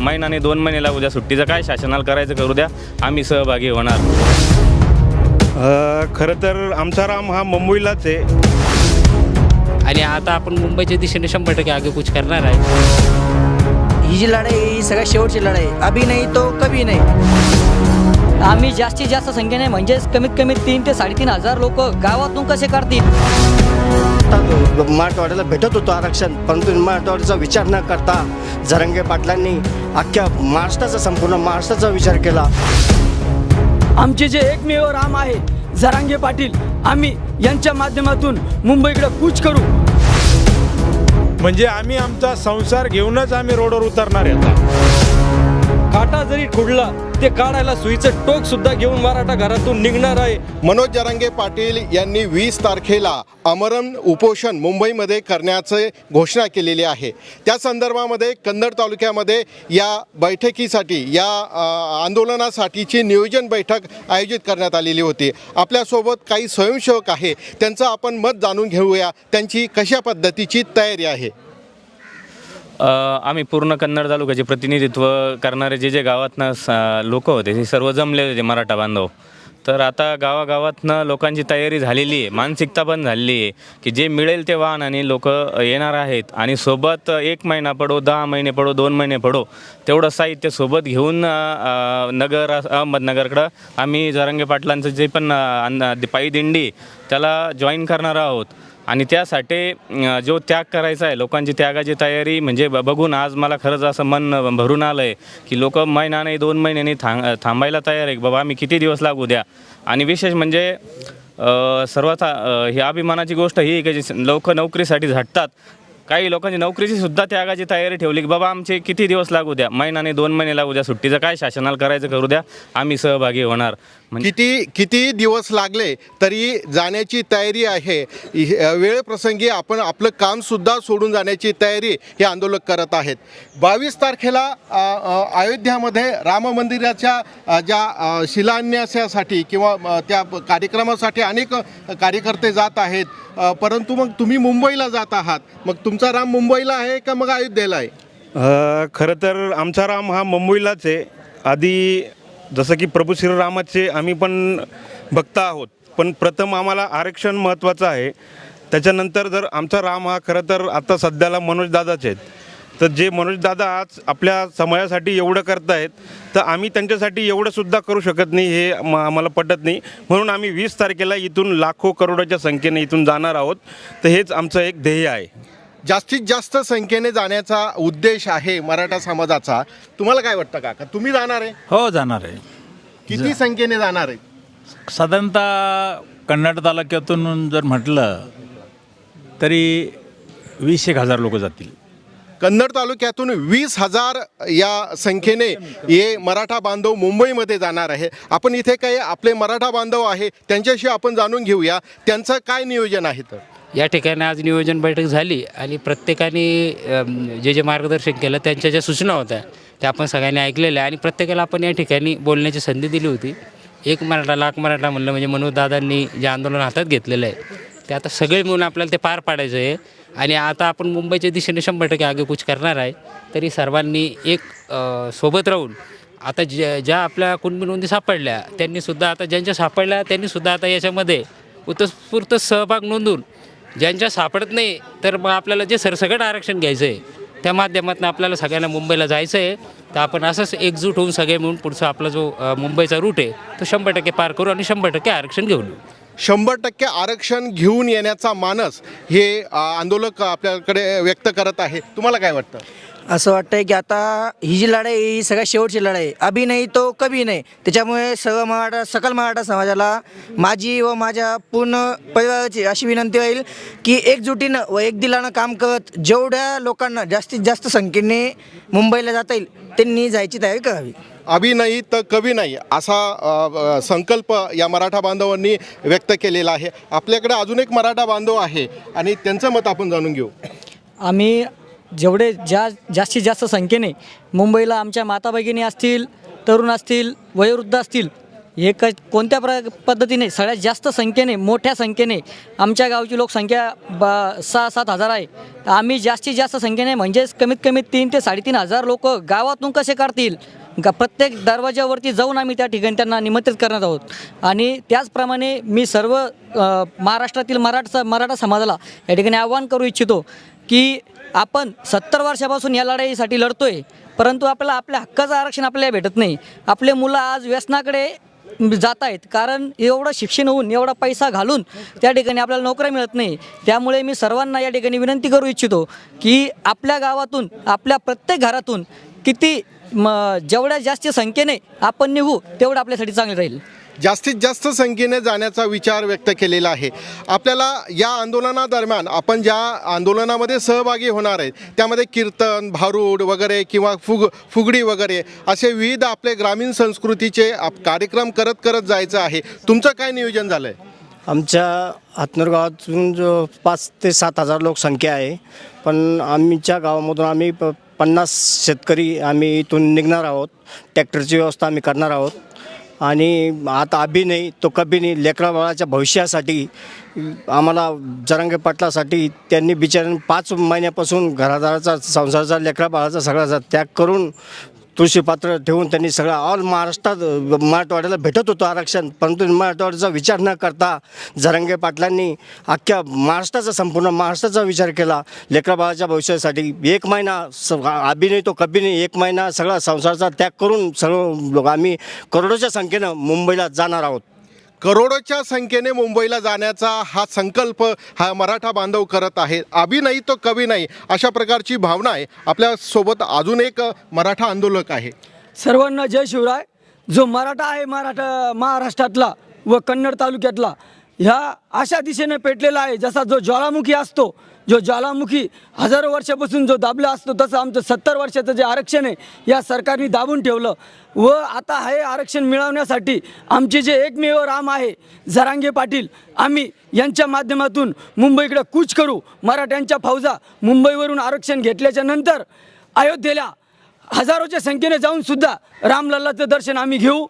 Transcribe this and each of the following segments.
महिना नाही 2 महिने लागू द्या, सुट्टीचं काय शासनाला करायचं करू द्या, आम्ही सहभागी होणार. खरं तर आमचा राम हा मुंबईलाच आहे आणि आता आपण मुंबईच्या दिशेने 100% आगेकूच करणार आहे. ही जी लढाई ही सगळ्यात शेवटची लढाई, अभी नाही तो कभी नाही. आम्ही जास्तीत जास्त संख्येने म्हणजेच कमीत कमी 3 ते 3,500 लोक गावातून कसे काढतील. मराठवाड्याला भेटत होतं आरक्षण, परंतु मराठवाड्याचा विचार न करता जरांगे पाटलांनी अख्ख्या महाराष्ट्राचा, संपूर्ण महाराष्ट्राचा विचार केला. आमचे जे एकमेव राम आहे जरांगे पाटील, आम्ही यांच्या माध्यमातून मुंबईकडे कूच करू. म्हणजे आम्ही आमचा संसार घेऊनच आम्ही रोडवर उतरणार आहे. काटा जरी खुडला ते काढायला सुईचं टोक सुद्धा घेऊन मराठा घरातून निघणार आहे. मनोज जरांगे पाटील यांनी 20 तारखेला आमरण उपोषण मुंबईमध्ये करण्याचे घोषणा केलेली आहे. त्या संदर्भामध्ये कन्नड तालुक्यामध्ये या बैठकीसाठी, या आंदोलनासाठीची नियोजन बैठक आयोजित करण्यात आलेली होती. आपल्यासोबत काही स्वयंसेवक आहे, त्यांचं आपण मत जाणून घेऊया, त्यांची कशा पद्धतीची तयारी आहे. आम्ही पूर्ण कन्नड तालुक्याचे प्रतिनिधित्व करणारे जे गावातनं लोक होते ते सर्व जमले होते मराठा बांधव. तर आता गावागावातनं लोकांची तयारी झालेली आहे, मानसिकता पण झालेली आहे की जे मिळेल ते वाहनाने लोक येणार आहेत आणि सोबत 1 महिना पडो, 10 महिने पडो, 2 महिने पडो, तेवढं साहित्य सोबत घेऊन अहमदनगरकडं आम्ही जरांगे पाटलांचं जे पण पायी दिंडी त्याला जॉईन करणार आहोत. आणि त्यासाठी जो त्याग करायचा आहे, लोकांची त्यागाची तयारी म्हणजे बघून आज मला खरंच असं मन भरून आलं आहे की लोक महिना नाही 2 महिन्यांनी थांबायला तयार आहे. बाबा आम्ही किती दिवस लागू द्या. आणि विशेष म्हणजे सर्वात ही अभिमानाची गोष्ट ही की लोक नोकरीसाठी झटतात, काही लोकांची नोकरीची सुद्धा त्यागाची तयारी ठेवली की बाबा आमचे किती दिवस लागू द्या, महिना नाही 2 महिने लागू द्या, सुट्टीचं काय शासनाला करायचं करू द्या, आम्ही सहभागी होणार. किती दिवस लागले तरी जाण्याची तयारी आहे. वेळ प्रसंगी आपण आपलं कामसुद्धा सोडून जाण्याची तयारी हे आंदोलक करत आहेत. 22 तारखेला अयोध्यामध्ये राम मंदिराच्या ज्या शिलान्यासासाठी किंवा त्या कार्यक्रमासाठी अनेक कार्यकर्ते जात आहेत, परंतु मग तुम्ही मुंबईला जात आहात, मग तुमचा राम मुंबईला आहे का मग अयोध्येला आहे? खरं तर आमचा राम हा मुंबईलाच आहे. आधी जसं की प्रभू श्रीरामाचे आम्ही पण भक्त आहोत, पण प्रथम आम्हाला आरक्षण महत्त्वाचं आहे. त्याच्यानंतर जर आमचा राम हा खरं तर आता सध्याला मनोजदादाचे आहेत, तर जे मनोजदादा आज आपल्या समाजासाठी एवढं करतायत, तर आम्ही त्यांच्यासाठी एवढंसुद्धा करू शकत नाही, हे आम्हाला पटत नाही. म्हणून आम्ही 20 तारखेला इथून लाखो करोडोच्या संख्येने इथून जाणार आहोत. तर हेच आमचं एक ध्येय आहे. जास्तीत जास्त संख्येने जाण्याचा उद्देश आहे मराठा समाजाचा. तुम्हाला काय वाटतं काका, तुम्ही जाणार आहे? हो, जाणार आहे. किती संख्येने जाणार आहे? साधारणतः कन्नड तालुक्यातून जर म्हटलं तरी 20,000 लोक जातील. कन्नड तालुक्यातून 20,000 या संख्येने हे मराठा बांधव मुंबईमध्ये जाणार आहे. आपण इथे काही आपले मराठा बांधव आहे, त्यांच्याशी आपण जाणून घेऊया त्यांचं काय नियोजन आहे. तर या ठिकाणी आज नियोजन बैठक झाली आणि प्रत्येकाने जे मार्गदर्शन केलं, त्यांच्या ज्या सूचना होत्या त्या आपण सगळ्यांनी ऐकलेल्या आणि प्रत्येकाला आपण या ठिकाणी बोलण्याची संधी दिली होती. एक मराठा लाख मराठा म्हणलं म्हणजे मनोजदादांनी जे आंदोलन हातात घेतलेलं आहे ते आता सगळे मिळून आपल्याला ते पार पाडायचं आहे. आणि आता आपण मुंबईच्या दिशेने 100% आगेकूच करणार आहे. तरी सर्वांनी एक सोबत राहून आता ज्या आपल्या कुणबी नोंदी सापडल्या त्यांनीसुद्धा आता ज्यांच्या सापडल्या त्यांनीसुद्धा आता याच्यामध्ये उत्स्फूर्त सहभाग नोंदवून, ज्यांच्या सापडत नाही तर मग आपल्याला जे सरसकट आरक्षण घ्यायचं आहे त्या माध्यमातून आपल्याला सगळ्यांना मुंबईला जायचं आहे. तर आपण असंच एकजूट होऊन सगळे मिळून पुढचा आपला जो मुंबईचा रूट आहे तो 100% पार करू आणि 100% आरक्षण घेऊन येऊ. 100% आरक्षण घेऊन येण्याचा मानस हे आंदोलक आपल्याकडे व्यक्त करत आहे. तुम्हाला काय वाटतं? असं वाटतंय की आता ही जी लढाई ही सगळ्यात शेवटची लढाई, अभी नाही तो कभी नाही. त्याच्यामुळे सकल मराठा समाजाला माझी व माझ्या पूर्ण परिवाराची अशी विनंती होईल की एकजुटीनं व एक दिलानं काम करत जेवढ्या लोकांना जास्तीत जास्त संख्येने मुंबईला जाता येईल त्यांनी जायची तयारी करावी. अभी नाही तर कभी नाही असा संकल्प या मराठा बांधवांनी व्यक्त केलेला आहे. आपल्याकडे अजून एक मराठा बांधव आहे आणि त्यांचं मत आपण जाणून घेऊ. आम्ही जेवढे जास्तीत जास्त संख्येने मुंबईला आमच्या माता भगिनी असतील, तरुण असतील, वयोवृद्ध असतील, हे कोणत्या पद्धतीने सगळ्यात जास्त संख्येने मोठ्या संख्येने आमच्या गावची लोकसंख्या 6-7 हजार आहे. आम्ही जास्तीत जास्त संख्येने म्हणजेच कमीत कमी 3 ते 3.5 हजार लोक गावातून कसे काढतील प्रत्येक दरवाजावरती जाऊन आम्ही त्या ठिकाणी त्यांना निमंत्रित करणार आहोत. आणि त्याचप्रमाणे मी सर्व महाराष्ट्रातील मराठा समाजाला या ठिकाणी आवाहन करू इच्छितो की आपण 70 वर्षापासून या लढाईसाठी लढतोय, परंतु आपल्याला आपल्या हक्काचं आरक्षण आपल्याला भेटत नाही. आपले मुलं आज व्यसनाकडे जात आहेत, कारण एवढं शिक्षण होऊन एवढा पैसा घालून त्या ठिकाणी आपल्याला नोकऱ्या मिळत नाही. त्यामुळे मी सर्वांना या ठिकाणी विनंती करू इच्छितो की आपल्या गावातून आपल्या प्रत्येक घरातून जेवढ्या जास्त संख्येने आपण निघू तेवढं आपल्यासाठी चांगलं राहील. जास्तीत जास्त संख्येने जाण्याचा विचार व्यक्त केलेला आहे. आपल्याला या आंदोलनादरम्यान आपण ज्या आंदोलनामध्ये सहभागी होणार आहेत त्यामध्ये कीर्तन, भारूड वगैरे किंवा फुगडी वगैरे असे विविध आपले ग्रामीण संस्कृतीचे कार्यक्रम करत जायचं आहे. तुमचं काय नियोजन झालं आहे? आमच्या हातनूर गावातून जो 5 ते 7 हजार लोकसंख्या आहे, पण आमच्या गावामधून आम्ही 50 शेतकरी आम्ही इथून निघणार आहोत. ट्रॅक्टरची व्यवस्था आम्ही करणार आहोत. आणि आता अभी नाही तो कभी नाही, लेकरा बाळाच्या भविष्यासाठी आम्हाला जरांगे पाटलासाठी त्यांनी बिचाऱ्यांनी 5 महिन्यापासून घरादाराचा संसाराचा लेकरा बाळाचा सगळ्याचा त्याग करून तुळशीपात्र ठेवून त्यांनी सगळा ऑल महाराष्ट्रात मराठवाड्याला भेटत होतं आरक्षण, परंतु मराठवाड्याचा विचार न करता जरांगे पाटलांनी अख्ख्या महाराष्ट्राचा संपूर्ण महाराष्ट्राचा विचार केला. लेकरा बाळाच्या भविष्यासाठी 1 महिना अभी नाही तो कभी नाही, 1 महिना सगळा संसाराचा त्याग करून सर्व आम्ही करोडोच्या संख्येनं मुंबईला जाणार आहोत. करोडोच्या संख्येने मुंबईला जाण्याचा हा संकल्प हा मराठा बांधव करत आहे. अभी नाही तो कभी नाही अशा प्रकारची भावना आहे. आपल्यासोबत अजून एक मराठा आंदोलक आहे. सर्वांना जय शिवराय. जो मराठा आहे महाराष्ट्रातला व कन्नड तालुक्यातला ह्या अशा दिशेने पेटलेला आहे जसा जो ज्वालामुखी असतो, जो ज्वालामुखी हजारो वर्षापासून जो दाबला असतो, तसं आमचं 70 वर्षाचं जे आरक्षण आहे या सरकारने दाबून ठेवलं. व आता हे आरक्षण मिळवण्यासाठी आमचे जे एकमेव राम आहे जरांगे पाटील, आम्ही यांच्या माध्यमातून मुंबईकडे कूच करू. मराठ्यांच्या फौजा मुंबईवरून आरक्षण घेतल्याच्या नंतर अयोध्येला हजारोच्या संख्येने जाऊन सुद्धा रामलल्लाचं दर्शन आम्ही घेऊ.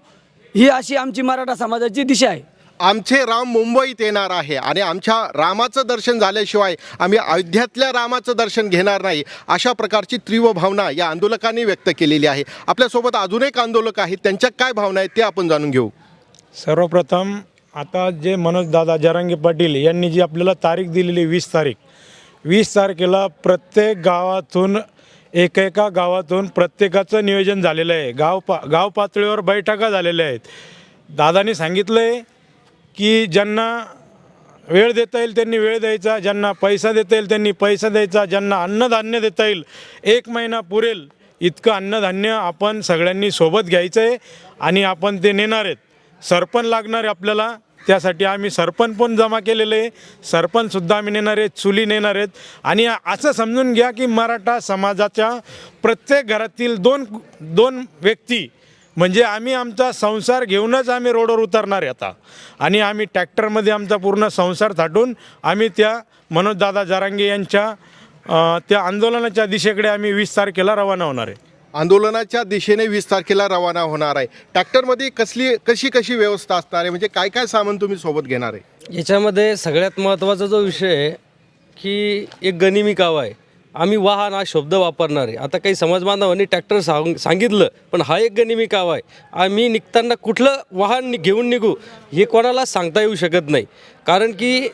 ही अशी आमची मराठा समाजाची दिशा आहे. आमचे राम मुंबईत येणार आहे आणि आमच्या रामाचं दर्शन झाल्याशिवाय आम्ही अयोध्यातल्या रामाचं दर्शन घेणार नाही अशा प्रकारची तीव्र भावना या आंदोलकांनी व्यक्त केलेली आहे. आपल्यासोबत अजून एक आंदोलक आहेत, त्यांच्या काय भावना आहेत ते आपण जाणून घेऊ. सर्वप्रथम आता जे मनोजदादा जरांगे पाटील यांनी जी आपल्याला तारीख दिलेली 20 तारखेला प्रत्येक गावातून एकेका गावातून प्रत्येकाचं नियोजन झालेलं आहे. गाव पातळीवर बैठका झालेल्या आहेत. दादानी सांगितलं आहे की ज्यांना वेळ देता येईल त्यांनी वेळ द्यायचा, ज्यांना पैसा देता येईल त्यांनी पैसा द्यायचा, ज्यांना अन्नधान्य देता येईल 1 महिना पुरेल इतकं अन्नधान्य आपण सगळ्यांनी सोबत घ्यायचं आहे आणि आपण ते नेणार आहेत. सरपण लागणार आहे आपल्याला, त्यासाठी आम्ही सरपण पण जमा केलेलं आहे. सरपणसुद्धा आम्ही नेणार आहेत, चुली नेणार आहेत. आणि असं समजून घ्या की मराठा समाजाच्या प्रत्येक घरातील दोन व्यक्ती म्हणजे आम्ही आमचा संसार घेऊनच आम्ही रोडवर उतरणार आहे आता. आणि आम्ही ट्रॅक्टरमध्ये आमचा पूर्ण संसार थाटून आम्ही त्या मनोजदादा जरांगे यांच्या त्या आंदोलनाच्या दिशेकडे आम्ही 20 तारखेला रवाना होणार आहे. आंदोलनाच्या दिशेने 20 तारखेला रवाना होणार आहे. ट्रॅक्टरमध्ये कशी व्यवस्था असणार आहे, म्हणजे काय काय सामान तुम्ही सोबत घेणार आहे? याच्यामध्ये सगळ्यात महत्त्वाचा जो विषय आहे की एक गनिमी कावा आहे. आम्ही वाहन हा शब्द वापरणार आहे. आता काही समाजबांधवांनी ट्रॅक्टर सांगितलं, पण हा एक गनिमी कावा आहे. आम्ही निघताना कुठलं वाहन घेऊन निघू हे कोणाला सांगता येऊ शकत नाही, कारण की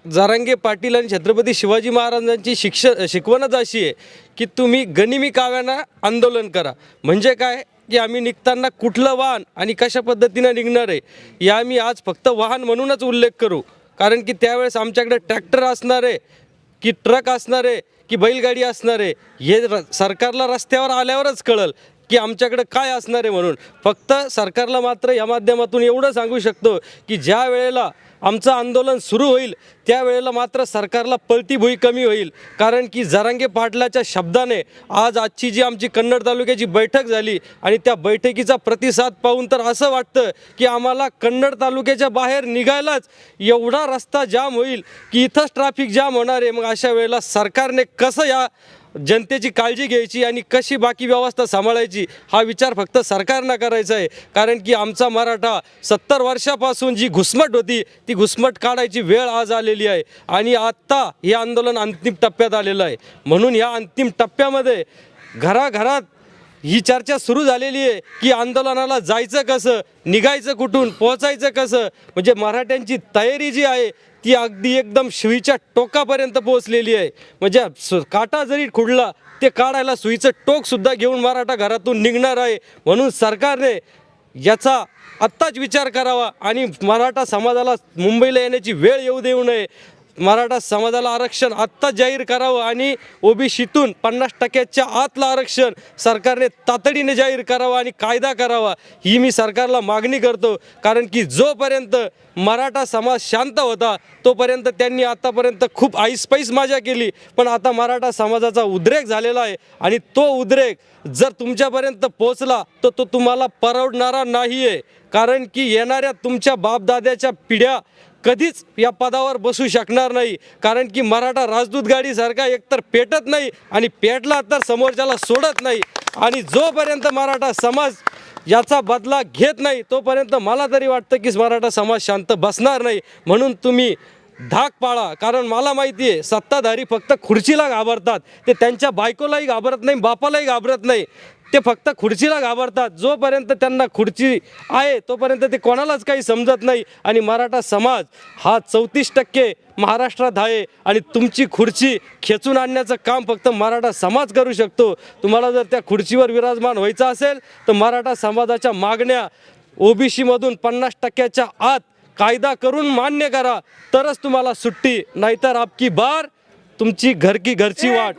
जरांगे पाटील आणि छत्रपती शिवाजी महाराजांची शिकवणच अशी आहे की तुम्ही गनिमी काव्यानं आंदोलन करा. म्हणजे काय की आम्ही निघताना कुठलं वाहन आणि कशा पद्धतीनं निघणार आहे या आम्ही आज फक्त वाहन म्हणूनच उल्लेख करू, कारण की त्यावेळेस आमच्याकडे ट्रॅक्टर असणार आहे की ट्रक असणार आहे की बैलगाडी असणार आहे हे सरकारला रस्त्यावर आल्यावरच कळेल की आमच्याकडे काय असणार आहे. म्हणून फक्त सरकारला मात्र या माध्यमातून एवढं सांगू शकतो की ज्या वेळेला आमचं आंदोलन सुरू होईल त्यावेळेला मात्र सरकारला पलटी भुई कमी होईल, कारण की जरांगे पाटलाच्या शब्दाने आजची जी आमची कन्नड तालुक्याची बैठक झाली आणि त्या बैठकीचा प्रतिसाद पाहून तर असं वाटतं की आम्हाला कन्नड तालुक्याच्या बाहेर निघायलाच एवढा रस्ता जाम होईल की इथंच ट्रॅफिक जाम होणार आहे. मग अशा वेळेला सरकारने कसं या जनतेची काळजी घ्यायची आणि कशी बाकी व्यवस्था सांभाळायची हा विचार फक्त सरकारनं करायचा आहे. कारण की आमचा मराठा 70 वर्षापासून जी घुसमट होती ती घुसमट काढायची वेळ आज आलेली आहे आणि आत्ता हे आंदोलन अंतिम टप्प्यात आलेलं आहे. म्हणून या अंतिम टप्प्यामध्ये घराघरात ही चर्चा सुरू झालेली आहे की आंदोलनाला जायचं कसं, निघायचं कुठून, पोहोचायचं कसं. म्हणजे मराठ्यांची तयारी जी आहे ती अगदी एकदम सुईच्या टोकापर्यंत पोहोचलेली आहे. म्हणजे काटा जरी खुडला ते काढायला सुईचं टोकसुद्धा घेऊन मराठा घरातून निघणार आहे. म्हणून सरकारने याचा आत्ताच विचार करावा आणि मराठा समाजाला मुंबईला येण्याची वेळ येऊ देऊ नये. मराठा समाजाला आरक्षण आत्ताच जाहीर करावं आणि ओबीसीतून 50% आतलं आरक्षण सरकारने तातडीने जाहीर करावं आणि कायदा करावा ही मी सरकारला मागणी करतो. कारण की जोपर्यंत मराठा समाज शांत होता तोपर्यंत त्यांनी आतापर्यंत खूप ऐसपैस मजा केली, पण आता मराठा समाजाचा उद्रेक झालेला आहे आणि तो उद्रेक जर तुमच्यापर्यंत पोचला तर तो तुम्हाला परवडणारा नाही आहे. कारण की येणाऱ्या तुमच्या बापदाद्याच्या पिढ्या कधीच या पदावर बसू शकणार नाही. कारण की मराठा राजदूत गाडीसारखा एकतर पेटत नाही आणि पेटला तर समोरच्याला सोडत नाही. आणि जोपर्यंत मराठा समाज याचा बदला घेत नाही तोपर्यंत मला तरी वाटतं की मराठा समाज शांत बसणार नाही. म्हणून तुम्ही धाक पाळा. कारण मला माहिती आहे सत्ताधारी फक्त खुर्चीला घाबरतात, ते त्यांच्या बायकोलाही घाबरत नाही, बापालाही घाबरत नाही, ते फक्त खुर्चीला घाबरतात. जोपर्यंत त्यांना खुर्ची आहे तोपर्यंत ते कोणालाच काही समजत नाही. आणि मराठा समाज हा 34% महाराष्ट्रात आहे आणि तुमची खुर्ची खेचून आणण्याचं काम फक्त मराठा समाज करू शकतो. तुम्हाला जर त्या खुर्चीवर विराजमान व्हायचं असेल तर मराठा समाजाच्या मागण्या ओबीसीमधून 50% आत कायदा करून मान्य करा, तरच तुम्हाला सुट्टी, नाहीतर आपकी बार तुमची घरची वाट.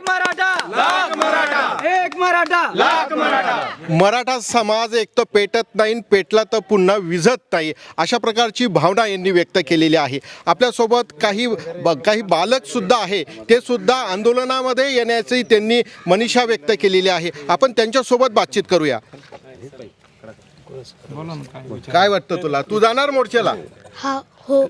मराठा समाज एक तर पेटत नाही, पेटला तर पुन्हा विझत नाही, अशा प्रकारची भावना यांनी व्यक्त केलेली आहे. आपल्यासोबत काही बालक सुद्धा आहे, ते सुद्धा आंदोलनामध्ये येण्याची त्यांनी मनीषा व्यक्त केलेली आहे. आपण त्यांच्यासोबत बातचीत करूया. काय वाटतं तुला, तू जाणार मोर्चाला? हा हो.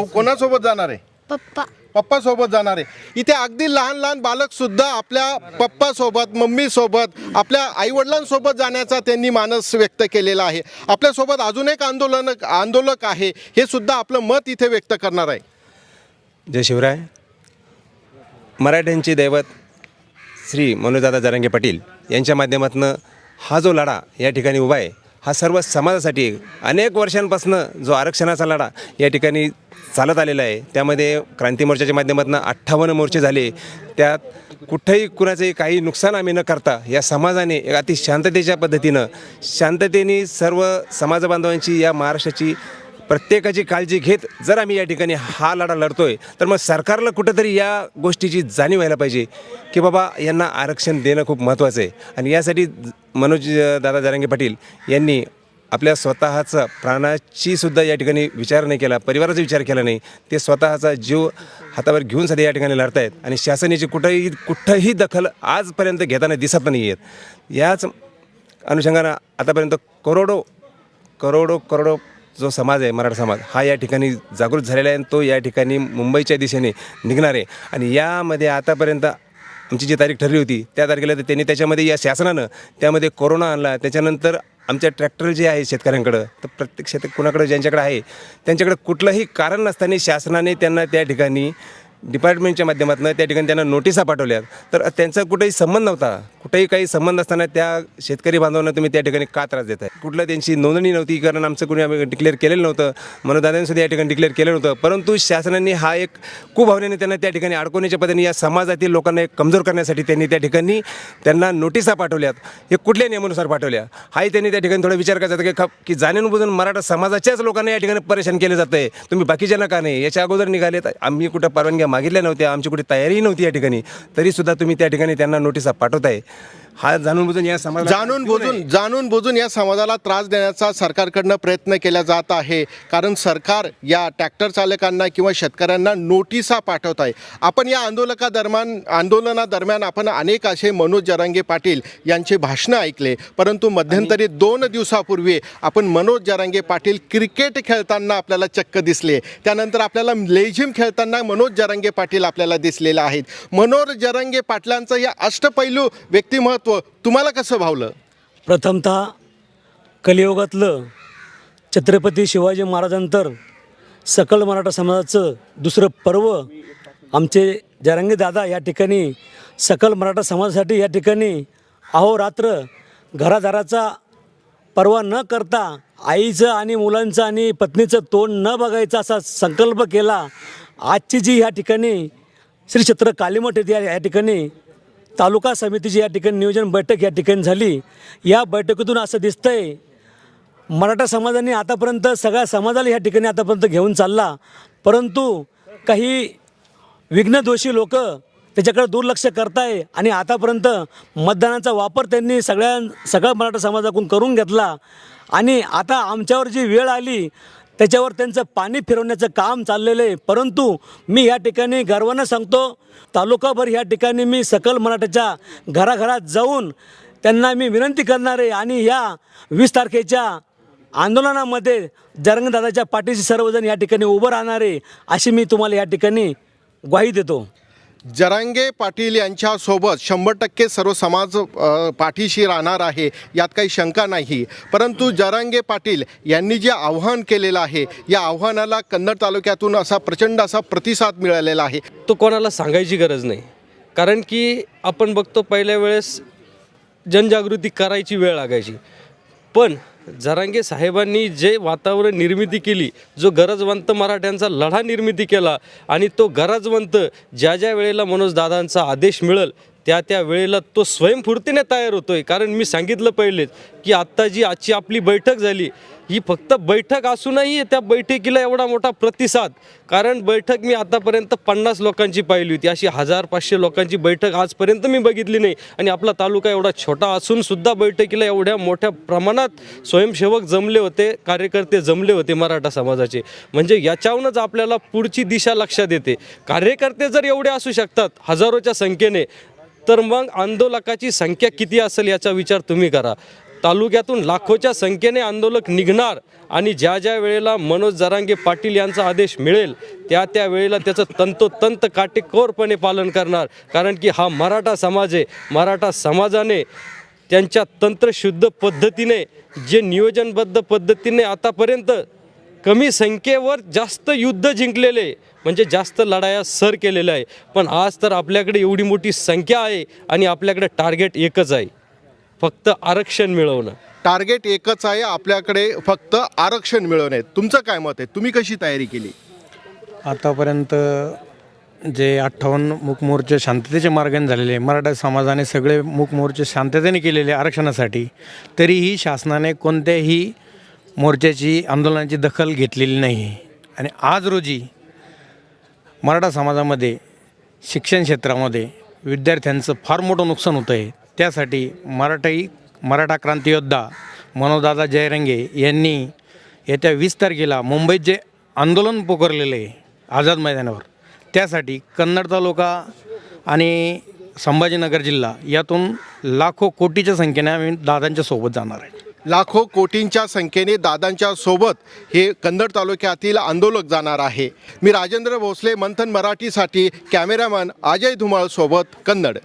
कोणासोबत जाणार आहे? पप्पा. पप्पा सोबत जाणार आहे. इथे अगदी लहान लहान बालक सुद्धा आपल्या पप्पा सोबत, मम्मी सोबत, आपल्या आईवडिलांसोबत जाण्याचा त्यांनी मानस व्यक्त केलेला आहे. आपल्यासोबत अजून एक आंदोलक आहे, हे सुद्धा आपलं मत इथे व्यक्त करणार आहे. जय शिवराय. मराठ्यांचे दैवत श्री मनोजदादा जरांगे पाटील यांच्या माध्यमातून हा जो लढा या ठिकाणी उभा आहे हा सर्व समाजासाठी अनेक वर्षांपासून जो आरक्षणाचा लढा या ठिकाणी चालत आलेला आहे. त्यामध्ये क्रांती मोर्चाच्या माध्यमातून 58 मोर्चे झाले. त्यात कुठंही कुणाचंही काही नुकसान आम्ही न करता या समाजाने एक अति शांततेच्या पद्धतीनं शांततेने सर्व समाज बांधवांची या महाराष्ट्राची प्रत्येकाची काळजी घेत जर आम्ही या ठिकाणी हा लढा लढतोय तर मग सरकारला कुठंतरी या गोष्टीची जाणीव व्हायला पाहिजे की बाबा यांना आरक्षण देणं खूप महत्त्वाचं आहे. आणि यासाठी दादा जरांगे पाटील यांनी आपल्या स्वतःचा प्राणाची सुद्धा या ठिकाणी विचार नाही केला, परिवाराचा विचार केला नाही. ते स्वतःचा जीव हातावर घेऊन सध्या या ठिकाणी लढत आहेत आणि शासनाची कुठंही दखल आजपर्यंत घेताना दिसत नाही आहेत. याच अनुषंगानं आतापर्यंत करोडो जो समाज आहे मराठा समाज हा या ठिकाणी जागृत झालेला आहे आणि तो या ठिकाणी मुंबईच्या दिशेने निघणार आहे. आणि यामध्ये आतापर्यंत आमची जी तारीख ठरली होती त्या तारखेला तर त्यांनी त्याच्यामध्ये या शासनानं त्यामध्ये कोरोना आणला. त्याच्यानंतर आमच्या ट्रॅक्टर जे आहे शेतकऱ्यांकडं तर प्रत्येक कुणाकडं ज्यांच्याकडे आहे त्यांच्याकडे कुठलंही कारण नसताना शासनाने त्यांना त्या ठिकाणी डिपार्टमेंटच्या माध्यमातून त्या ठिकाणी त्यांना नोटिसा पाठवल्यात. तर त्यांचा कुठेही संबंध नव्हता, कुठेही काही संबंध असताना त्या शेतकरी बांधवांना तुम्ही त्या ठिकाणी का त्रास देत आहे? कुठलं त्यांची नोंदणी नव्हती, कारण आमचं कोणी आम्ही डिक्लेअर केलेलं नव्हतं, मनोदादांसुद्धा या ठिकाणी डिक्लेअर केलं नव्हतं. परंतु शासनाने हा एक कुभावनेने त्यांना त्या ठिकाणी अडकवण्याच्या पद्धतीने या समाजातील लोकांना एक कमजोर करण्यासाठी त्यांनी त्या ठिकाणी त्यांना नोटिसा पाठवल्यात. हे कुठल्या नियमानुसार पाठवल्या हाही त्यांनी त्या ठिकाणी थोडा विचार करायचा की जाणून बुजून मराठा समाजाच्याच लोकांना या ठिकाणी परेशान केलं जातं आहे. तुम्ही बाकीच्यांना का नाही? याच्या अगोदर निघालेत, आम्ही कुठं परवानग्या मागितल्या नव्हत्या, आमची कुठे तयारी नव्हती या ठिकाणी, तरीसुद्धा तुम्ही त्या ठिकाणी त्यांना नोटिसा पाठवताय. हा जाणून बुजून या समाजाला जाणून बुजून या समाजाला त्रास देण्याचा सरकारकडनं प्रयत्न केला जात आहे. कारण सरकार या ट्रॅक्टर चालकांना किंवा शेतकऱ्यांना नोटिसा पाठवत आहे. आपण या आंदोलनादरम्यान आपण अनेक असे मनोज जरांगे पाटील यांचे भाषणं ऐकले, परंतु मध्यंतरी 2 दिवसापूर्वी आपण मनोज जरांगे पाटील क्रिकेट खेळताना आपल्याला चक्क दिसले. त्यानंतर आपल्याला लेझिम खेळताना मनोज जरांगे पाटील आपल्याला दिसलेले आहेत. मनोज जरांगे पाटलांचं या अष्टपैलू व्यक्तिमत्व तुम्हाला कसं भावलं? प्रथमतः कलियुगातलं छत्रपती शिवाजी महाराजांतर सकल मराठा समाजाचं दुसरं पर्व आमचे जरांगे दादा या ठिकाणी सकल मराठा समाजासाठी या ठिकाणी अहोरात्र घरादाराचा पर्वा न करता आईचं आणि मुलांचं आणि पत्नीचं तोंड न बघायचा असा संकल्प केला. आजची जी या ठिकाणी श्री क्षेत्र कालीमठ येथे या ठिकाणी तालुका समितीची या ठिकाणी नियोजन बैठक या ठिकाणी झाली. या बैठकीतून असं दिसतंय मराठा समाजाने आतापर्यंत सगळ्या समाजाला या ठिकाणी आतापर्यंत घेऊन चालला, परंतु काही विघ्नदोषी लोक त्याच्याकडे दुर्लक्ष करताय आणि आतापर्यंत मतदानाचा वापर त्यांनी सगळ्या मराठा समाजाकडून करून घेतला आणि आता आमच्यावर जी वेळ आली त्याच्यावर त्यांचं पाणी फिरवण्याचं काम चाललेलं आहे. परंतु मी या ठिकाणी गर्वानं सांगतो, तालुकाभर या ठिकाणी मी सकल मराठाच्या घराघरात जाऊन त्यांना मी विनंती करणार आहे आणि या 20 तारखेच्या आंदोलनामध्ये जरांगेदादाच्या पाठीशी सर्वजण या ठिकाणी उभं राहणार आहे अशी मी तुम्हाला या ठिकाणी ग्वाही देतो. जरांगे पाटील यांच्यासोबत 100% सर्व समाज पाठीशी राहणार आहे, यात काही शंका नाही. परंतु जरांगे पाटील यांनी जे आव्हान केलेलं आहे या आव्हानाला कन्नड तालुक्यातून असा प्रचंड असा प्रतिसाद मिळालेला आहे. तो कोणाला सांगायची गरज नाही, कारण की आपण बघतो पहिल्या वेळेस जनजागृती करायची वेळ लागायची, पण जरांगे साहेबांनी जे वातावरण निर्मिती केली, जो गरजवंत मराठ्यांचा लढा निर्मिती केला आणि तो गरजवंत ज्या वेळेला मनोजदादांचा आदेश मिळेल त्या वेळेला तो स्वयंस्फूर्तीने तयार होतोय. कारण मी सांगितलं पहिलेच की आत्ता जी आजची आपली बैठक झाली ही फक्त बैठक असूनही त्या बैठकीला एवढा मोठा प्रतिसाद, कारण बैठक मी आतापर्यंत 50 लोकांची पाहिली होती, अशी 1000-500 लोकांची बैठक आजपर्यंत मी बघितली नाही. आणि आपला तालुका एवढा छोटा असूनसुद्धा बैठकीला एवढ्या मोठ्या प्रमाणात स्वयंसेवक जमले होते, कार्यकर्ते जमले होते मराठा समाजाचे. म्हणजे याच्याहूनच आपल्याला पुढची दिशा लक्षात येते. कार्यकर्ते जर एवढे असू शकतात हजारोच्या संख्येने, तर मग आंदोलकाची संख्या किती असेल याचा विचार तुम्ही करा. तालुक्यातून लाखोच्या संख्येने आंदोलक निघणार आणि ज्या वेळेला मनोज जरांगे पाटील यांचा आदेश मिळेल त्या वेळेला त्याचं तंतोतंत काटेकोरपणे पालन करणार. कारण की हा मराठा समाज आहे. मराठा समाजाने त्यांच्या तंत्रशुद्ध पद्धतीने जे नियोजनबद्ध पद्धतीने आतापर्यंत कमी संख्येवर जास्त युद्ध जिंकलेले, म्हणजे जास्त लढाया सर केलेल्या आहे. पण आज तर आपल्याकडे एवढी मोठी संख्या आहे आणि आपल्याकडे टार्गेट एकच आहे, फक्त आरक्षण मिळवणं. टार्गेट एकच आहे आपल्याकडे, फक्त आरक्षण मिळवणे. तुमचं काय मत आहे? तुम्ही कशी तयारी केली? आतापर्यंत जे 58 मूक मोर्चे शांततेच्या मार्गाने झालेले, मराठा समाजाने सगळे मूक मोर्चे शांततेने केलेले आरक्षणासाठी, तरीही शासनाने कोणत्याही मोर्चाची आंदोलनाची दखल घेतलेली नाही. आणि आज रोजी मराठा समाजामध्ये शिक्षण क्षेत्रामध्ये विद्यार्थ्यांचं फार मोठं नुकसान होतं आहे. त्यासाठी मराठा क्रांती योद्धा मनोजदादा जयरंगे यांनी येत्या 20 तारखेला मुंबईत जे आंदोलन पुकारलेलं आहे आझाद मैदानावर, त्यासाठी कन्नड तालुका आणि संभाजीनगर जिल्हा यातून लाखो कोटीच्या संख्येने आम्ही दादांच्या सोबत जाणार आहे. लाखो कोटींच्या संख्येने दादांच्या सोबत हे कन्नड तालुक्यातील आंदोलक जाणार आहे. मी राजेंद्र भोसले, मंथन मराठीसाठी कॅमेरामॅन अजय धुमाळ सोबत, कन्नड.